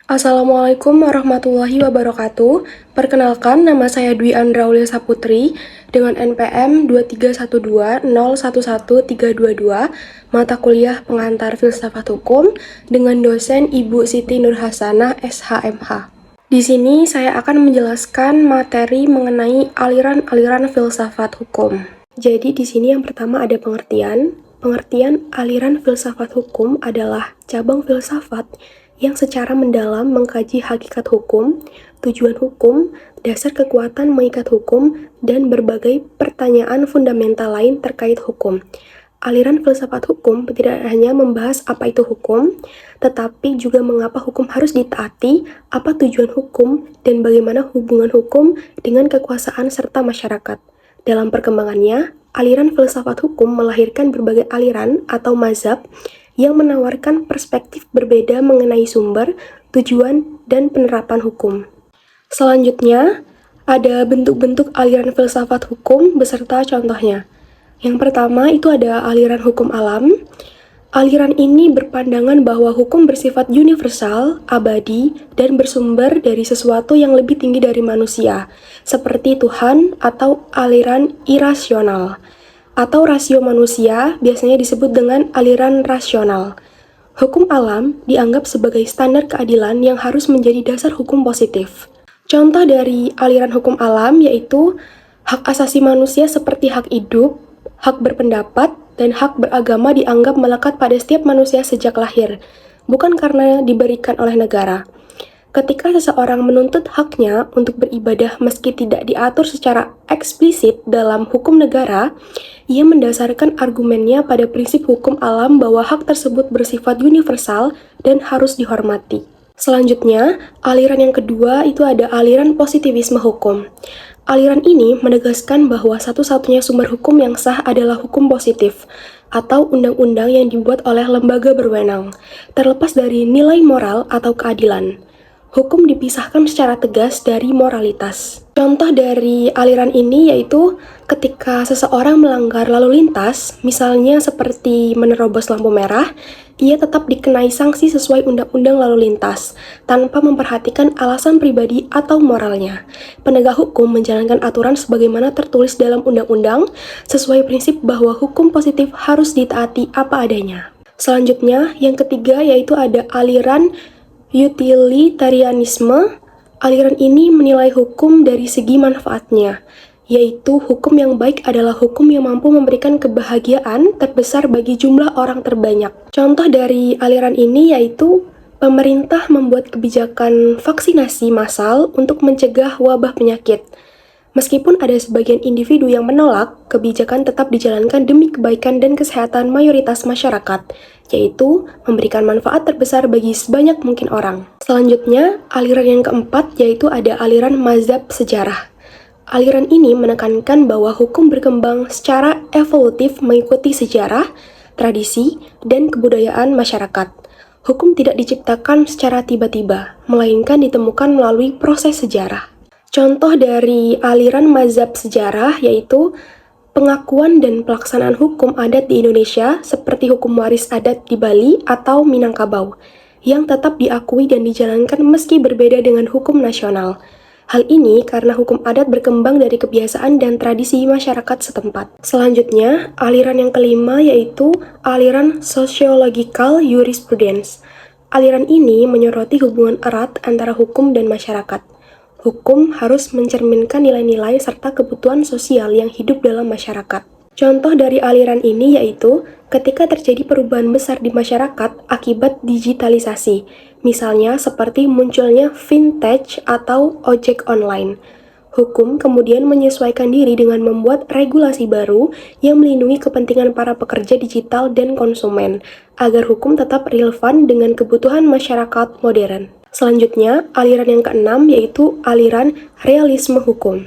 Assalamualaikum warahmatullahi wabarakatuh. Perkenalkan, nama saya Dwi Andra Aulia Saputri dengan NPM 23120111322, mata kuliah pengantar filsafat hukum dengan dosen Ibu Siti Nurhasanah SHMH. Di sini saya akan menjelaskan materi mengenai aliran-aliran filsafat hukum. Jadi di sini yang pertama ada pengertian. Pengertian aliran filsafat hukum adalah cabang filsafat yang secara mendalam mengkaji hakikat hukum, tujuan hukum, dasar kekuatan mengikat hukum, dan berbagai pertanyaan fundamental lain terkait hukum. Aliran filsafat hukum tidak hanya membahas apa itu hukum, tetapi juga mengapa hukum harus ditaati, apa tujuan hukum, dan bagaimana hubungan hukum dengan kekuasaan serta masyarakat. Dalam perkembangannya, aliran filsafat hukum melahirkan berbagai aliran atau mazhab yang menawarkan perspektif berbeda mengenai sumber, tujuan, dan penerapan hukum. Selanjutnya, ada bentuk-bentuk aliran filsafat hukum beserta contohnya. Yang pertama itu ada aliran hukum alam. Aliran ini berpandangan bahwa hukum bersifat universal, abadi, dan bersumber dari sesuatu yang lebih tinggi dari manusia, seperti Tuhan atau aliran irasional. Atau rasio manusia biasanya disebut dengan aliran rasional. Hukum alam dianggap sebagai standar keadilan yang harus menjadi dasar hukum positif. Contoh dari aliran hukum alam yaitu hak asasi manusia seperti hak hidup, hak berpendapat, dan hak beragama dianggap melekat pada setiap manusia sejak lahir, bukan karena diberikan oleh negara. Ketika seseorang menuntut haknya untuk beribadah meski tidak diatur secara eksplisit dalam hukum negara, ia mendasarkan argumennya pada prinsip hukum alam bahwa hak tersebut bersifat universal dan harus dihormati. Selanjutnya, aliran yang kedua itu ada aliran positivisme hukum. Aliran ini menegaskan bahwa satu-satunya sumber hukum yang sah adalah hukum positif, atau undang-undang yang dibuat oleh lembaga berwenang, terlepas dari nilai moral atau keadilan. Hukum dipisahkan secara tegas dari moralitas. Contoh dari aliran ini yaitu ketika seseorang melanggar lalu lintas, misalnya seperti menerobos lampu merah, ia tetap dikenai sanksi sesuai undang-undang lalu lintas, tanpa memperhatikan alasan pribadi atau moralnya. Penegak hukum menjalankan aturan sebagaimana tertulis dalam undang-undang, sesuai prinsip bahwa hukum positif harus ditaati apa adanya. Selanjutnya, yang ketiga yaitu ada aliran utilitarianisme. Aliran ini menilai hukum dari segi manfaatnya, yaitu hukum yang baik adalah hukum yang mampu memberikan kebahagiaan terbesar bagi jumlah orang terbanyak. Contoh dari aliran ini yaitu pemerintah membuat kebijakan vaksinasi massal untuk mencegah wabah penyakit. Meskipun ada sebagian individu yang menolak, kebijakan tetap dijalankan demi kebaikan dan kesehatan mayoritas masyarakat, yaitu memberikan manfaat terbesar bagi sebanyak mungkin orang. Selanjutnya, aliran yang keempat yaitu ada aliran mazhab sejarah. Aliran ini menekankan bahwa hukum berkembang secara evolutif mengikuti sejarah, tradisi, dan kebudayaan masyarakat. Hukum tidak diciptakan secara tiba-tiba, melainkan ditemukan melalui proses sejarah. Contoh dari aliran mazhab sejarah yaitu pengakuan dan pelaksanaan hukum adat di Indonesia seperti hukum waris adat di Bali atau Minangkabau yang tetap diakui dan dijalankan meski berbeda dengan hukum nasional. Hal ini karena hukum adat berkembang dari kebiasaan dan tradisi masyarakat setempat. Selanjutnya, aliran yang kelima yaitu aliran sociological jurisprudence. Aliran ini menyoroti hubungan erat antara hukum dan masyarakat. Hukum harus mencerminkan nilai-nilai serta kebutuhan sosial yang hidup dalam masyarakat. Contoh dari aliran ini yaitu ketika terjadi perubahan besar di masyarakat akibat digitalisasi, misalnya seperti munculnya fintech atau ojek online. Hukum kemudian menyesuaikan diri dengan membuat regulasi baru yang melindungi kepentingan para pekerja digital dan konsumen, agar hukum tetap relevan dengan kebutuhan masyarakat modern. Selanjutnya, aliran yang keenam yaitu aliran realisme hukum.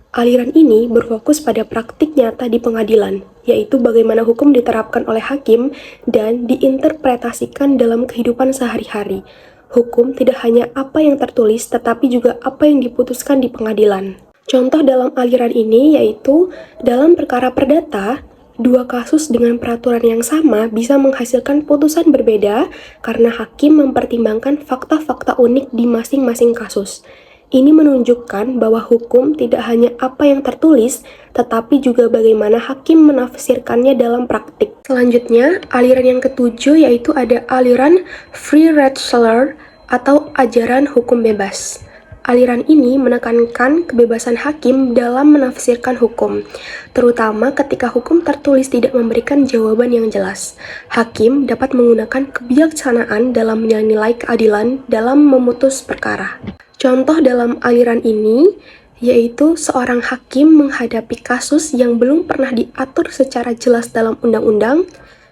Aliran ini berfokus pada praktik nyata di pengadilan, yaitu bagaimana hukum diterapkan oleh hakim dan diinterpretasikan dalam kehidupan sehari-hari. Hukum tidak hanya apa yang tertulis, tetapi juga apa yang diputuskan di pengadilan. Contoh dalam aliran ini yaitu dalam perkara perdata, Dua kasus dengan peraturan yang sama bisa menghasilkan putusan berbeda karena hakim mempertimbangkan fakta-fakta unik di masing-masing kasus. Ini menunjukkan bahwa hukum tidak hanya apa yang tertulis, tetapi juga bagaimana hakim menafsirkannya dalam praktik. Selanjutnya, aliran yang ketujuh yaitu ada aliran Free Ratioer atau ajaran hukum bebas. Aliran ini menekankan kebebasan hakim dalam menafsirkan hukum, terutama ketika hukum tertulis tidak memberikan jawaban yang jelas. Hakim dapat menggunakan kebijaksanaan dalam menilai keadilan dalam memutus perkara. Contoh dalam aliran ini yaitu seorang hakim menghadapi kasus yang belum pernah diatur secara jelas dalam undang-undang.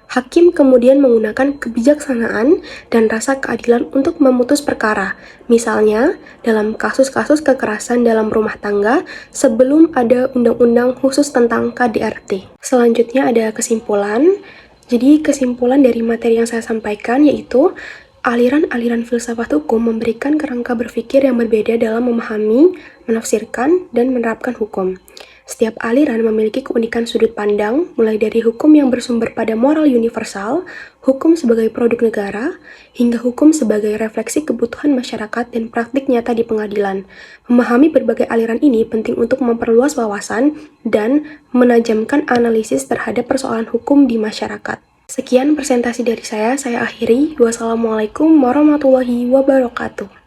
Hakim kemudian menggunakan kebijaksanaan dan rasa keadilan untuk memutus perkara. Misalnya, dalam kasus-kasus kekerasan dalam rumah tangga sebelum ada undang-undang khusus tentang KDRT. Selanjutnya ada kesimpulan. Jadi kesimpulan dari materi yang saya sampaikan yaitu aliran-aliran filsafat hukum memberikan kerangka berpikir yang berbeda dalam memahami, menafsirkan, dan menerapkan hukum. Setiap aliran memiliki keunikan sudut pandang, mulai dari hukum yang bersumber pada moral universal, hukum sebagai produk negara, hingga hukum sebagai refleksi kebutuhan masyarakat dan praktik nyata di pengadilan. Memahami berbagai aliran ini penting untuk memperluas wawasan dan menajamkan analisis terhadap persoalan hukum di masyarakat. Sekian presentasi dari saya akhiri. Wassalamualaikum warahmatullahi wabarakatuh.